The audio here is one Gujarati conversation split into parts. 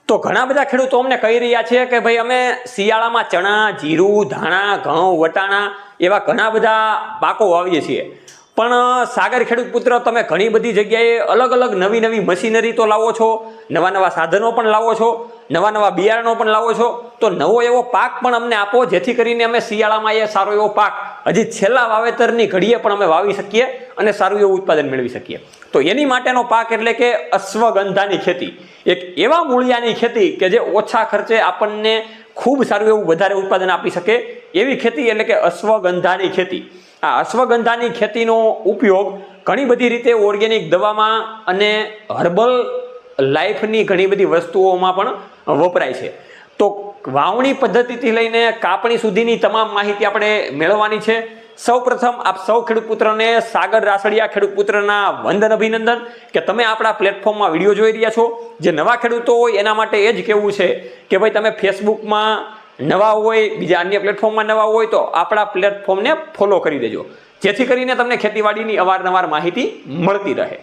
તો ઘણા બધા ખેડૂતો અમને કહી રહ્યા છે કે ભાઈ અમે શિયાળામાં ચણા, જીરું, ધાણા, ઘઉં, વટાણા એવા ઘણા બધા પાકો વાવીએ છીએ, પણ સાગર ખેડૂત પુત્ર તમે ઘણી બધી જગ્યાએ અલગ અલગ નવી નવી મશીનરી તો લાવો છો, નવા નવા સાધનો પણ લાવો છો, નવા નવા બિયારણો પણ લાવો છો, તો નવો એવો પાક પણ અમને આપો જેથી કરીને અમે શિયાળામાં એ સારો એવો પાક હજી છેલ્લા વાવેતરની ઘડીએ પણ અમે વાવી શકીએ અને સારું એવું ઉત્પાદન મેળવી શકીએ. તો એની માટેનો પાક એટલે કે અશ્વગંધાની ખેતી, એક એવા મૂળિયાની ખેતી કે જે ઓછા ખર્ચે આપણને ખૂબ સારું એવું વધારે ઉત્પાદન આપી શકે એવી ખેતી એટલે કે અશ્વગંધાની ખેતી. આ અશ્વગંધાની ખેતીનો ઉપયોગ ઘણી બધી રીતે ઓર્ગેનિક દવામાં અને હર્બલ લાઈફની ઘણી બધી વસ્તુઓમાં પણ વપરાય છે. તો વાવણી પદ્ધતિથી લઈને કાપણી સુધીની તમામ માહિતી આપણે મેળવવાની છે. સૌપ્રથમ આપ સૌ ખેડૂત પુત્રને સાગર રાસડિયા ખેડૂત પુત્રના વંદન અભિનંદન કે તમે આપણા પ્લેટફોર્મમાં વિડીયો જોઈ રહ્યા છો. જે નવા ખેડૂતો હોય એના માટે એ જ કહેવું છે કે ભાઈ તમે ફેસબુકમાં નવા હોય, બીજા અન્ય પ્લેટફોર્મમાં નવા હોય તો આપણા પ્લેટફોર્મને ફોલો કરી દેજો જેથી કરીને તમને ખેતીવાડીની અવારનવાર માહિતી મળતી રહે.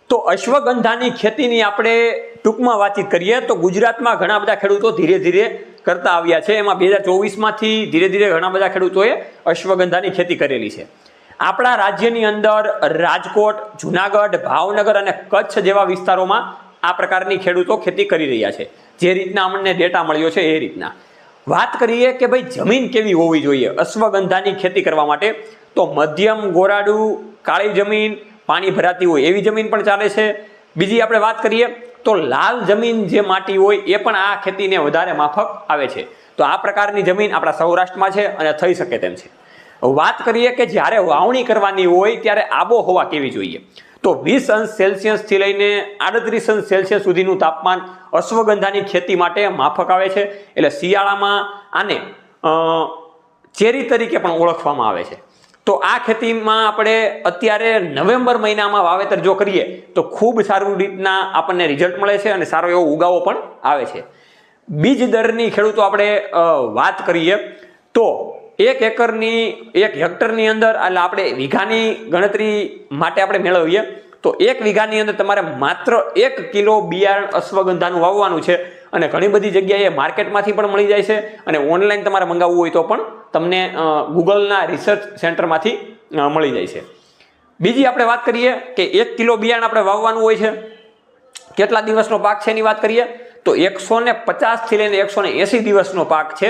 તો અશ્વગંધાની ખેતીની આપણે ટૂંકમાં વાતચીત કરીએ તો ગુજરાતમાં ઘણા બધા ખેડૂતો ધીરે ધીરે કરતા આવ્યા છે. એમાં 2024માંથી ધીરે ધીરે ઘણા બધા ખેડૂતોએ અશ્વગંધાની ખેતી કરેલી છે. આપણા રાજ્યની અંદર રાજકોટ, જુનાગઢ, ભાવનગર અને કચ્છ જેવા વિસ્તારોમાં આ પ્રકારની ખેડૂતો ખેતી કરી રહ્યા છે. જે રીતના અમને ડેટા મળ્યો છે એ રીતના વાત કરીએ કે ભાઈ જમીન કેવી હોવી જોઈએ અશ્વગંધાની ખેતી કરવા માટે, તો મધ્યમ ગોરાડું, કાળી જમીન, પાણી ભરાતી હોય એવી જમીન પણ ચાલે છે. બીજી આપણે વાત કરીએ તો લાલ જમીન જે માટી હોય એ પણ આ ખેતીને વધારે માફક આવે છે. તો આ પ્રકારની જમીન આપણા સૌરાષ્ટ્રમાં છે અને થઈ શકે તેમ છે. વાત કરીએ કે જ્યારે વાવણી કરવાની હોય ત્યારે આબોહવા કેવી જોઈએ, તો 20 અંશ સેલ્સિયસથી લઈને 38 અંશ સેલ્સિયસ સુધીનું તાપમાન અશ્વગંધાની ખેતી માટે માફક આવે છે. એટલે શિયાળામાં આને ચેરી તરીકે પણ ઓળખવામાં આવે છે. તો આ ખેતીમાં આપણે અત્યારે નવેમ્બર મહિનામાં વાવેતર જો કરીએ તો ખૂબ સારું રીતના આપણને રિઝલ્ટ મળે છે અને સારો એવો ઉગાવો પણ આવે છે. બીજ દરની ખેડૂતો આપણે વાત કરીએ તો 1 એકરની 1 હેક્ટરની અંદર એટલે આપણે વીઘાની ગણતરી માટે આપણે મેળવીએ તો 1 વીઘાની અંદર તમારે માત્ર 1 કિલો બિયારણ અશ્વગંધાનું વાવવાનું છે અને ઘણી બધી જગ્યાએ માર્કેટમાંથી પણ મળી જાય છે અને ઓનલાઈન તમારે મંગાવવું હોય તો પણ તમને ગૂગલના રિસર્ચ સેન્ટરમાંથી મળી જાય છે. બીજી આપણે વાત કરીએ કે 1 કિલો બિયારણ આપણે વાવવાનું હોય છે, કેટલા દિવસનો પાક છે એની વાત કરીએ તો 150 થી લઈને 180 દિવસનો પાક છે.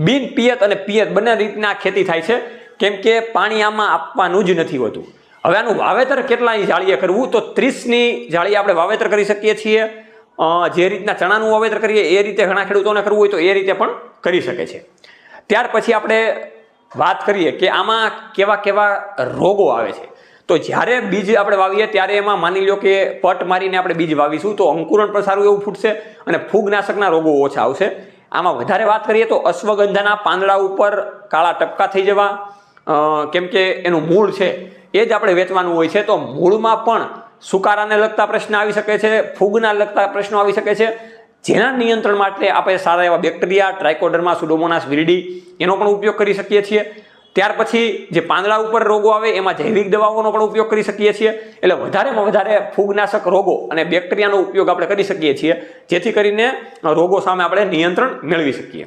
બિન પિયત અને પિયત બંને રીતના ખેતી થાય છે કેમ કે પાણી આમાં આપવાનું જ નથી હોતું. હવે આનું વાવેતર કેટલાની જાળીએ કરવું, તો 30ની જાળીએ આપણે વાવેતર કરી શકીએ છીએ. જે રીતના ચણાનું વાવેતર કરીએ એ રીતે ઘણા ખેડૂતોને કરવું હોય તો એ રીતે પણ કરી શકે છે. ત્યાર પછી આપણે વાત કરીએ કે આમાં કેવા કેવા રોગો આવે છે. તો જ્યારે બીજ આપણે વાવીએ ત્યારે એમાં માની લો કે પટ મારીને આપણે બીજ વાવીશું તો અંકુરણ પણ સારું એવું ફૂટશે અને ફૂગનાશકના રોગો ઓછા આવશે. આમાં વધારે વાત કરીએ તો અશ્વગંધાના પાંદડા ઉપર કાળા ટપકા થઈ જવા, કેમ કે એનું મૂળ છે એ જ આપણે વેચવાનું હોય છે, તો મૂળમાં પણ સુકારાને લગતા પ્રશ્ન આવી શકે છે, ફૂગના લગતા પ્રશ્નો આવી શકે છે. જેના નિયંત્રણ માટે આપણે સારા એવા બેક્ટેરિયા ટ્રાઇકોડર્મા, સુડોમોનાસ વિરિડી એનો પણ ઉપયોગ કરી શકીએ છીએ. ત્યાર પછી જે પાંદડા ઉપર રોગો આવે એમાં જૈવિક દવાઓનો પણ ઉપયોગ કરી શકીએ છીએ. એટલે વધારેમાં વધારે ફૂગનાશક રોગો અને બેક્ટેરિયાનો ઉપયોગ આપણે કરી શકીએ છીએ જેથી કરીને રોગો સામે આપણે નિયંત્રણ મેળવી શકીએ.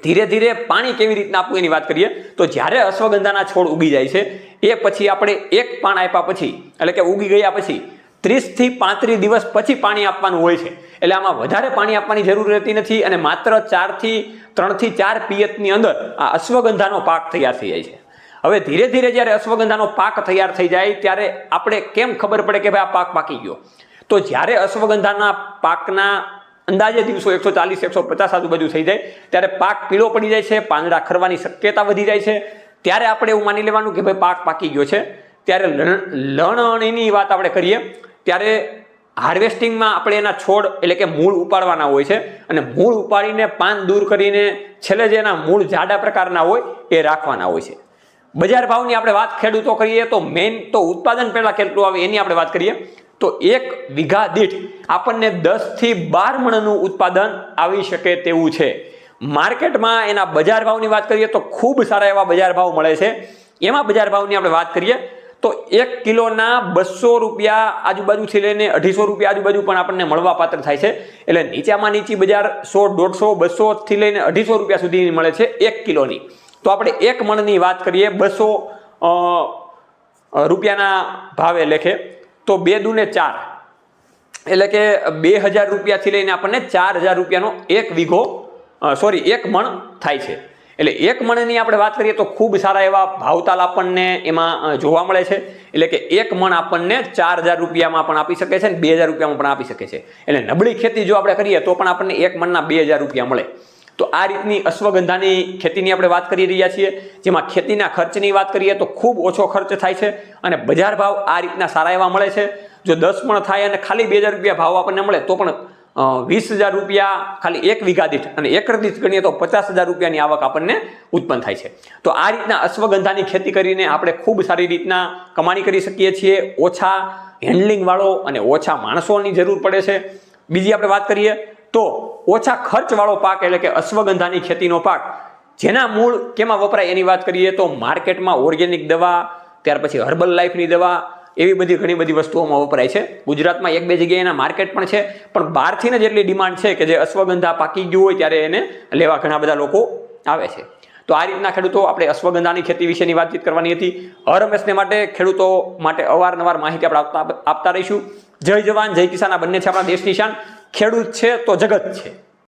ધીરે ધીરે પાણી કેવી રીતના આપવું એની વાત કરીએ તો જ્યારે અશ્વગંધાના છોડ ઉગી જાય છે એ પછી આપણે 1 પાન આપ્યા પછી એટલે કે ઉગી ગયા પછી 30 થી 35 દિવસ પછી પાણી આપવાનું હોય છે. એટલે આમાં વધારે પાણી આપવાની જરૂર રહેતી નથી અને માત્ર 3 થી 4 પિયતની અંદર આ અશ્વગંધાનો પાક તૈયાર થઈ જાય છે. હવે ધીરે ધીરે જ્યારે અશ્વગંધાનો પાક તૈયાર થઈ જાય ત્યારે આપણે કેમ ખબર પડે કે ભાઈ આ પાક પાકી ગયો, તો જ્યારે અશ્વગંધાના પાકના અંદાજે દિવસો 140-150 આજુબાજુ થઈ જાય ત્યારે પાક પીળો પડી જાય છે, પાંદડા ખરવાની શક્યતા વધી જાય છે. ત્યારે આપણે એવું માની લેવાનું કે ભાઈ પાક પાકી ગયો છે. ત્યારે લણણીની વાત આપણે કરીએ ત્યારે હાર્વેસ્ટિંગમાં આપણે એના છોડ એટલે કે મૂળ ઉપાડવાના હોય છે અને મૂળ ઉપાડીને પાન દૂર કરીને છેલ્લે જે એના મૂળ જાડા પ્રકારના હોય એ રાખવાના હોય છે. બજાર ભાવની આપણે વાત ખેડૂતો કરીએ તો મેઇન તો ઉત્પાદન પહેલા કેટલું આવે એની આપણે વાત કરીએ તો 1 વીઘા દીઠ આપણને 10 થી 12 મણનું ઉત્પાદન આવી શકે તેવું છે. માર્કેટમાં એના બજાર ભાવની વાત કરીએ તો ખૂબ સારા એવા બજાર ભાવ મળે છે. એમાં બજાર ભાવની આપણે વાત કરીએ તો 1 કિલોના 200 રૂપિયા આજુબાજુથી લઈને 250 રૂપિયા આજુબાજુ પણ આપણને મળવા પાત્ર થાય છે. એટલે નીચામાં નીચી બજાર 100, 150, 200 થી લઈને 250 રૂપિયા સુધીની મળે છે 1 કિલોની. તો આપણે 1 મણની વાત કરીએ 200 રૂપિયાના ભાવે લેખે તો 2 દુને 4 એટલે કે 2000 રૂપિયાથી લઈને આપણને 4000 રૂપિયાનો 1 વીઘો 1 મણ થાય છે. એટલે 1 મણની આપણે વાત કરીએ તો ખૂબ સારા એવા ભાવતાલ આપણને એમાં જોવા મળે છે. એટલે કે 1 મણ આપણને 4000 રૂપિયામાં પણ આપી શકે છે અને 2000 રૂપિયામાં પણ આપી શકે છે. એટલે નબળી ખેતી જો આપણે કરીએ તો પણ આપણને 1 મણના 2000 રૂપિયા મળે. તો આ રીતની અશ્વગંધાની ખેતીની આપણે વાત કરી રહ્યા છીએ, જેમાં ખેતીના ખર્ચની વાત કરીએ તો ખૂબ ઓછો ખર્ચ થાય છે અને બજાર ભાવ આ રીતના સારા એવા મળે છે. જો 10 મણ થાય અને ખાલી 2000 રૂપિયા ભાવ આપણને મળે તો પણ 20,000 રૂપિયા ખાલી 1 વીઘા દીઠ અને એકર દીઠ ગણીએ તો 50,000 રૂપિયાની આવક આપણને ઉત્પન્ન થાય છે. તો આ રીતના અશ્વગંધાની ખેતી કરીને આપણે ખૂબ સારી રીતના કમાણી કરી શકીએ છીએ. ઓછા હેન્ડલિંગ વાળો અને ઓછા માણસોની જરૂર પડે છે. બીજી આપણે વાત કરીએ તો ઓછા ખર્ચ વાળો પાક એટલે કે અશ્વગંધાની ખેતીનો પાક જેના મૂળ કેમાં વપરાય એની વાત કરીએ તો માર્કેટમાં ઓર્ગેનિક દવા, ત્યાર પછી હર્બલ લાઈફની દવા, એવી બધી ઘણી બધી વસ્તુઓમાં વપરાય છે. ગુજરાતમાં 1-2 જગ્યાએ એના માર્કેટ પણ છે, પણ બહારથી જ એટલી ડિમાન્ડ છે કે જે અશ્વગંધા પાકી ગયું હોય ત્યારે એને લેવા ઘણા બધા લોકો આવે છે. તો આ રીતના ખેડૂતો આપણે અશ્વગંધાની ખેતી વિશેની વાતચીત કરવાની હતી. હરહંમેશને માટે ખેડૂતો માટે અવારનવાર માહિતી આપણે આપતા રહીશું. જય જવાન જય કિસાન આ બંને છે આપણા દેશની શાન. ખેડૂત છે તો જગત છે.